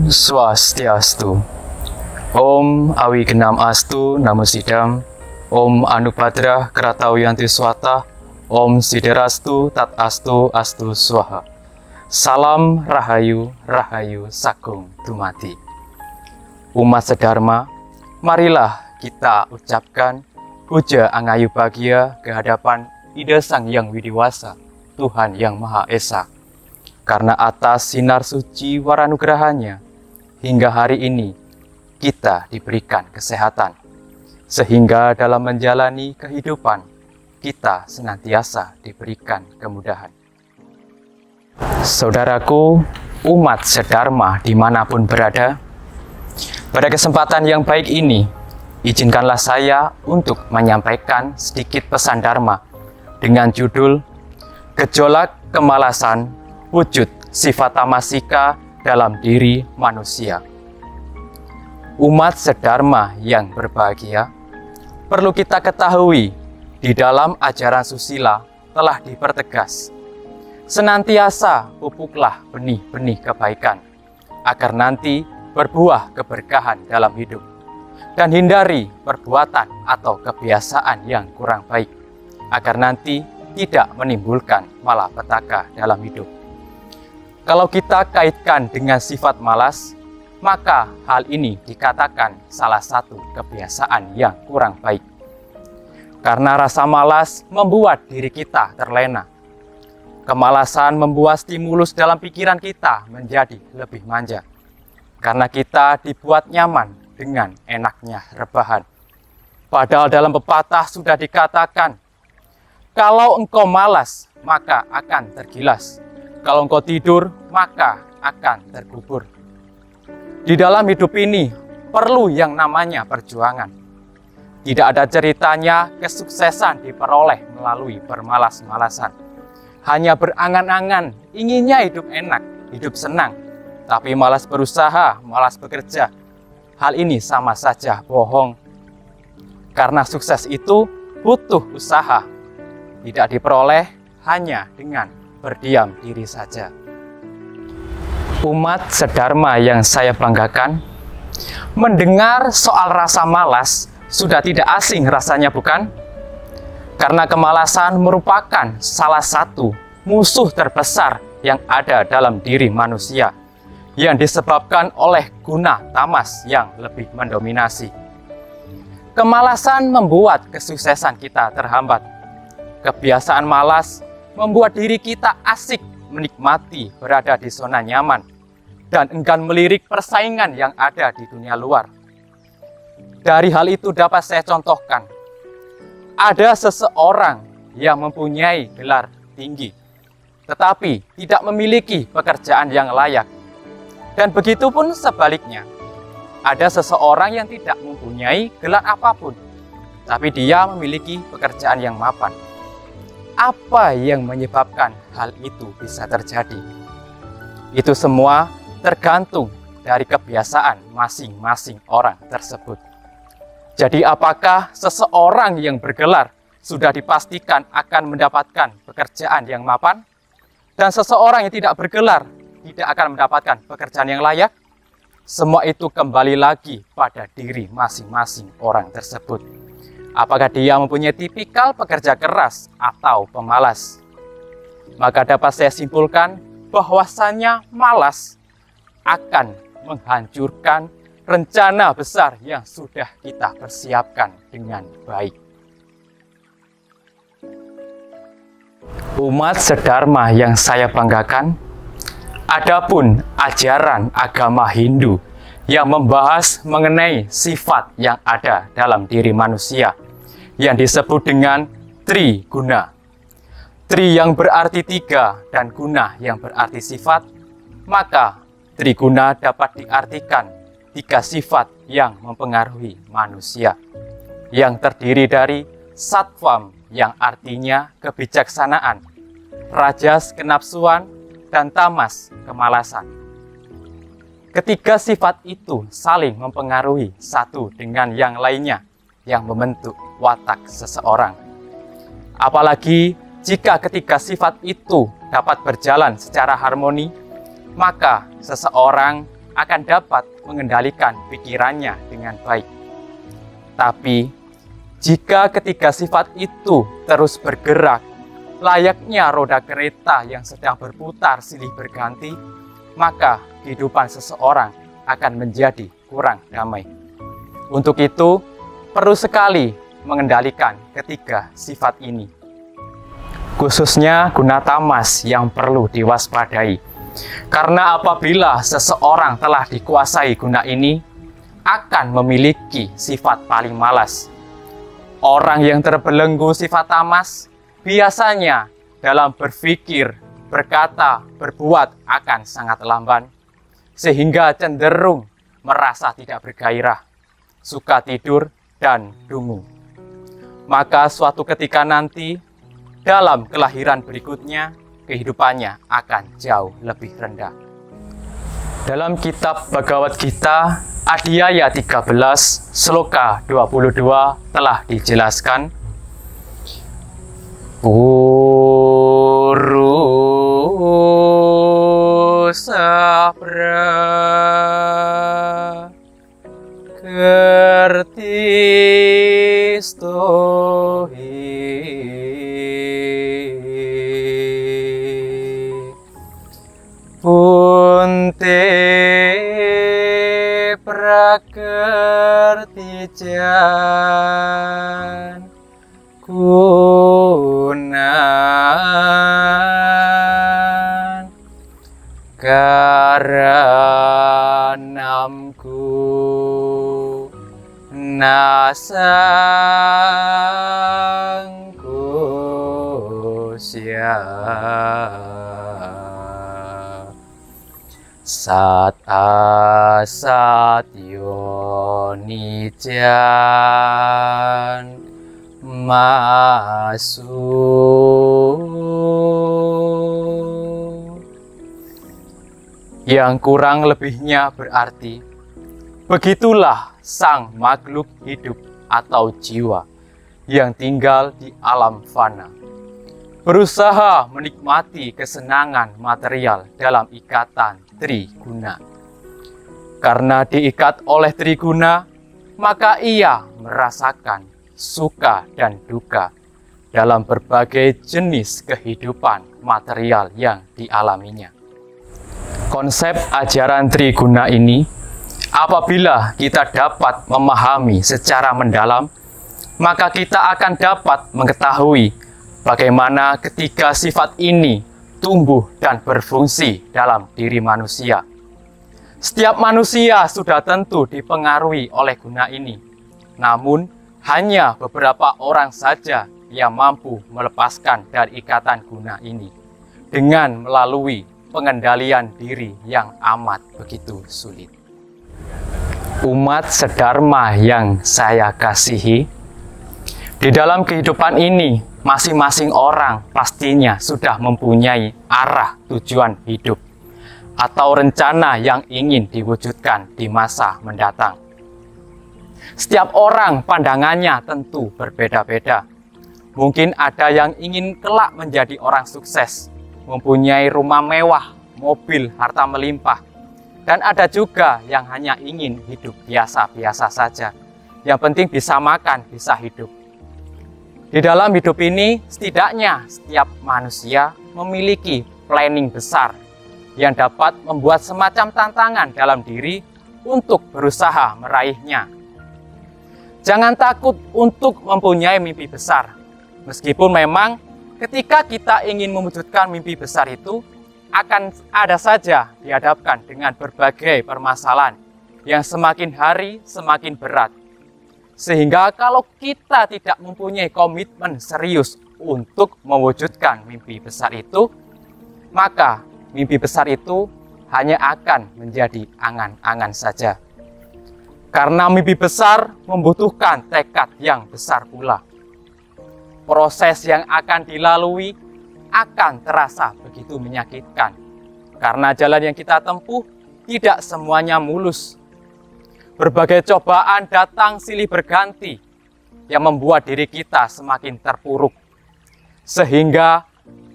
Om Swastiastu. Om Awigenam Astu Namo Sidam. Om Anubhadra Kratawiyanti Swata. Om Siderastu Tat Astu Astu Swaha. Salam Rahayu Rahayu Sagung Dumadi. Umat sedharma, marilah kita ucapkan puja angayu bahagia kehadapan Ida Sang Yang Widiwasa, Tuhan Yang Maha Esa. Karena atas sinar suci waranugrahanya, hingga hari ini kita diberikan kesehatan, sehingga dalam menjalani kehidupan kita senantiasa diberikan kemudahan. Saudaraku, umat sedharma dimanapun berada, pada kesempatan yang baik ini, izinkanlah saya untuk menyampaikan sedikit pesan Dharma dengan judul Gejolak Kemalasan Wujud Sifat Tamasika dalam Diri Manusia. Umat sedharma yang berbahagia, perlu kita ketahui di dalam ajaran susila telah dipertegas, senantiasa pupuklah benih-benih kebaikan agar nanti berbuah keberkahan dalam hidup, dan hindari perbuatan atau kebiasaan yang kurang baik agar nanti tidak menimbulkan malapetaka dalam hidup. Kalau kita kaitkan dengan sifat malas, maka hal ini dikatakan salah satu kebiasaan yang kurang baik. Karena rasa malas membuat diri kita terlena. Kemalasan membuat stimulus dalam pikiran kita menjadi lebih manja. Karena kita dibuat nyaman dengan enaknya rebahan. Padahal dalam pepatah sudah dikatakan, kalau engkau malas, maka akan tergilas. Kalau engkau tidur, maka akan terkubur. Di dalam hidup ini, perlu yang namanya perjuangan. Tidak ada ceritanya kesuksesan diperoleh melalui bermalas-malasan. Hanya berangan-angan, inginnya hidup enak, hidup senang. Tapi malas berusaha, malas bekerja. Hal ini sama saja bohong. Karena sukses itu butuh usaha. Tidak diperoleh hanya dengan berdiam diri saja. Umat sedharma yang saya banggakan, mendengar soal rasa malas sudah tidak asing rasanya, bukan? Karena kemalasan merupakan salah satu musuh terbesar yang ada dalam diri manusia, yang disebabkan oleh guna tamas yang lebih mendominasi. Kemalasan membuat kesuksesan kita terhambat. Kebiasaan malas membuat diri kita asik menikmati berada di zona nyaman dan enggan melirik persaingan yang ada di dunia luar. Dari hal itu dapat saya contohkan. Ada seseorang yang mempunyai gelar tinggi, tetapi tidak memiliki pekerjaan yang layak. Dan begitu pun sebaliknya. Ada seseorang yang tidak mempunyai gelar apapun, tapi dia memiliki pekerjaan yang mapan. Apa yang menyebabkan hal itu bisa terjadi? Itu semua tergantung dari kebiasaan masing-masing orang tersebut. Jadi apakah seseorang yang bergelar sudah dipastikan akan mendapatkan pekerjaan yang mapan? Dan seseorang yang tidak bergelar tidak akan mendapatkan pekerjaan yang layak? Semua itu kembali lagi pada diri masing-masing orang tersebut. Apakah dia mempunyai tipikal pekerja keras atau pemalas? Maka dapat saya simpulkan bahwasannya malas akan menghancurkan rencana besar yang sudah kita persiapkan dengan baik. Umat sedharma yang saya banggakan, adapun ajaran agama Hindu yang membahas mengenai sifat yang ada dalam diri manusia, yang disebut dengan Triguna. Tri yang berarti tiga dan guna yang berarti sifat, maka Triguna dapat diartikan tiga sifat yang mempengaruhi manusia, yang terdiri dari Sattvam yang artinya kebijaksanaan, Rajas kenapsuan, dan Tamas kemalasan. Ketiga sifat itu saling mempengaruhi satu dengan yang lainnya, yang membentuk watak seseorang. Apalagi jika ketiga sifat itu dapat berjalan secara harmoni, maka seseorang akan dapat mengendalikan pikirannya dengan baik. Tapi, jika ketiga sifat itu terus bergerak, layaknya roda kereta yang sedang berputar silih berganti, maka kehidupan seseorang akan menjadi kurang damai. Untuk itu, perlu sekali mengendalikan ketiga sifat ini. Khususnya guna tamas yang perlu diwaspadai. Karena apabila seseorang telah dikuasai guna ini, akan memiliki sifat paling malas. Orang yang terbelenggu sifat tamas, biasanya dalam berpikir, berkata, berbuat akan sangat lamban, sehingga cenderung merasa tidak bergairah, suka tidur, dan dungu. Maka suatu ketika nanti, dalam kelahiran berikutnya, kehidupannya akan jauh lebih rendah. Dalam kitab Bhagavad Gita, Adhyaya 13, Sloka 22 telah dijelaskan, Purusa prakertistohi punte prakertijan kunan karanamku nasangkusya sat asatyo nijan masuk. Yang kurang lebihnya berarti, begitulah sang makhluk hidup atau jiwa yang tinggal di alam fana, berusaha menikmati kesenangan material dalam ikatan triguna. Karena diikat oleh triguna, maka ia merasakan suka dan duka dalam berbagai jenis kehidupan material yang dialaminya. Konsep ajaran triguna ini, apabila kita dapat memahami secara mendalam, maka kita akan dapat mengetahui bagaimana ketiga sifat ini tumbuh dan berfungsi dalam diri manusia. Setiap manusia sudah tentu dipengaruhi oleh guna ini. Namun, hanya beberapa orang saja yang mampu melepaskan dari ikatan guna ini dengan melalui pengendalian diri yang amat begitu sulit. Umat sedharma yang saya kasihi, di dalam kehidupan ini, masing-masing orang pastinya sudah mempunyai arah tujuan hidup atau rencana yang ingin diwujudkan di masa mendatang. Setiap orang pandangannya tentu berbeda-beda. Mungkin ada yang ingin kelak menjadi orang sukses, mempunyai rumah mewah, mobil, harta melimpah. Dan ada juga yang hanya ingin hidup biasa-biasa saja. Yang penting bisa makan, bisa hidup. Di dalam hidup ini, setidaknya setiap manusia memiliki planning besar yang dapat membuat semacam tantangan dalam diri untuk berusaha meraihnya. Jangan takut untuk mempunyai mimpi besar. Meskipun memang ketika kita ingin mewujudkan mimpi besar itu, akan ada saja dihadapkan dengan berbagai permasalahan yang semakin hari semakin berat. Sehingga kalau kita tidak mempunyai komitmen serius untuk mewujudkan mimpi besar itu, maka mimpi besar itu hanya akan menjadi angan-angan saja. Karena mimpi besar membutuhkan tekad yang besar pula. Proses yang akan dilalui akan terasa begitu menyakitkan. Karena jalan yang kita tempuh tidak semuanya mulus. Berbagai cobaan datang silih berganti yang membuat diri kita semakin terpuruk. Sehingga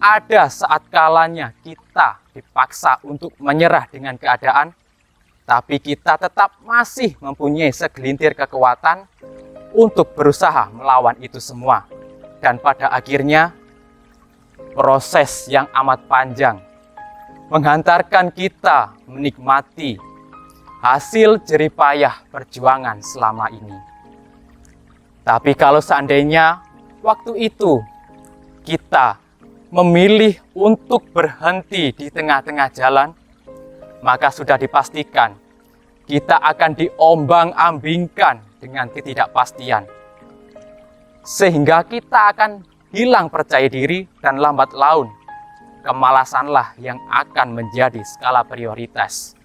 ada saat kalanya kita dipaksa untuk menyerah dengan keadaan, tapi kita tetap masih mempunyai segelintir kekuatan untuk berusaha melawan itu semua. Dan pada akhirnya, proses yang amat panjang menghantarkan kita menikmati hasil jerih payah perjuangan selama ini. Tapi kalau seandainya waktu itu kita memilih untuk berhenti di tengah-tengah jalan, maka sudah dipastikan kita akan diombang-ambingkan dengan ketidakpastian. Sehingga kita akan hilang percaya diri dan lambat laun kemalasanlah yang akan menjadi skala prioritas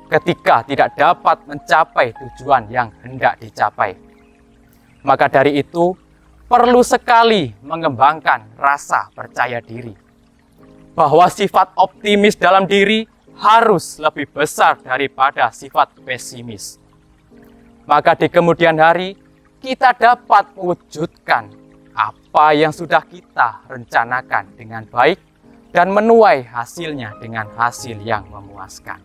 ketika tidak dapat mencapai tujuan yang hendak dicapai. Maka dari itu, perlu sekali mengembangkan rasa percaya diri, bahwa sifat optimis dalam diri harus lebih besar daripada sifat pesimis. Maka di kemudian hari, kita dapat mewujudkan apa yang sudah kita rencanakan dengan baik dan menuai hasilnya dengan hasil yang memuaskan.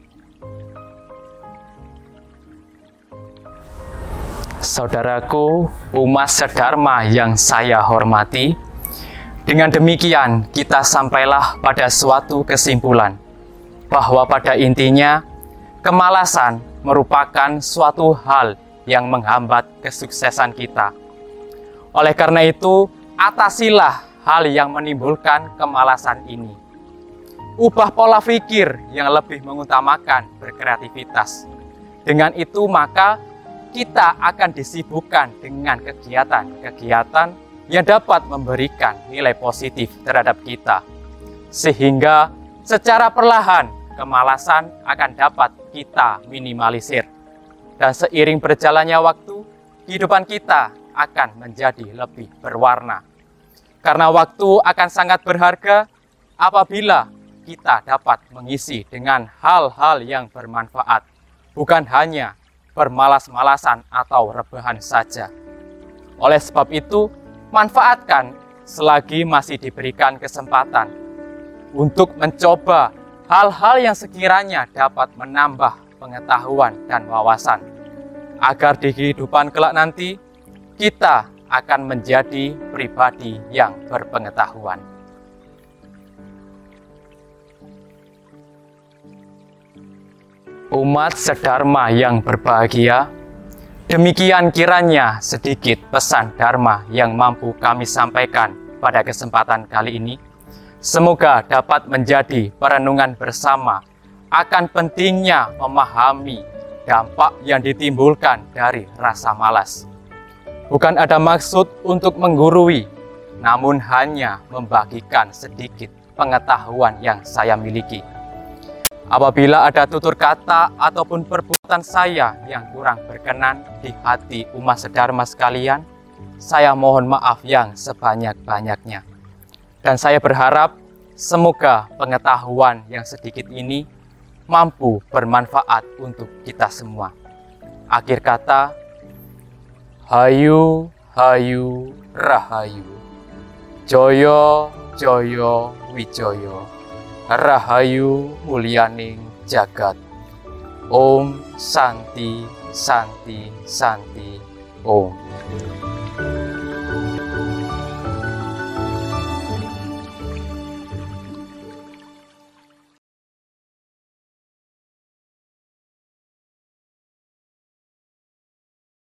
Saudaraku, umat sedharma yang saya hormati, dengan demikian kita sampailah pada suatu kesimpulan bahwa pada intinya kemalasan merupakan suatu hal yang menghambat kesuksesan kita. Oleh karena itu, atasilah hal yang menimbulkan kemalasan ini. Ubah pola pikir yang lebih mengutamakan berkreativitas. Dengan itu maka kita akan disibukkan dengan kegiatan-kegiatan yang dapat memberikan nilai positif terhadap kita. Sehingga secara perlahan kemalasan akan dapat kita minimalisir. Dan seiring berjalannya waktu, kehidupan kita akan menjadi lebih berwarna. Karena waktu akan sangat berharga apabila kita dapat mengisi dengan hal-hal yang bermanfaat, bukan hanya bermalas-malasan atau rebahan saja. Oleh sebab itu, manfaatkan selagi masih diberikan kesempatan untuk mencoba hal-hal yang sekiranya dapat menambah pengetahuan dan wawasan, agar di kehidupan kelak nanti kita akan menjadi pribadi yang berpengetahuan. Umat sedharma yang berbahagia, demikian kiranya sedikit pesan dharma yang mampu kami sampaikan pada kesempatan kali ini. Semoga dapat menjadi perenungan bersama akan pentingnya memahami dampak yang ditimbulkan dari rasa malas. Bukan ada maksud untuk menggurui, namun hanya membagikan sedikit pengetahuan yang saya miliki. Apabila ada tutur kata ataupun perbuatan saya yang kurang berkenan di hati umat sedharma sekalian, saya mohon maaf yang sebanyak-banyaknya. Dan saya berharap semoga pengetahuan yang sedikit ini mampu bermanfaat untuk kita semua. Akhir kata, Hayu, Hayu, Rahayu, Joyo, Joyo, Wijoyo, Rahayu mulyaning jagat. Om Santi, Santi, Santi, Om.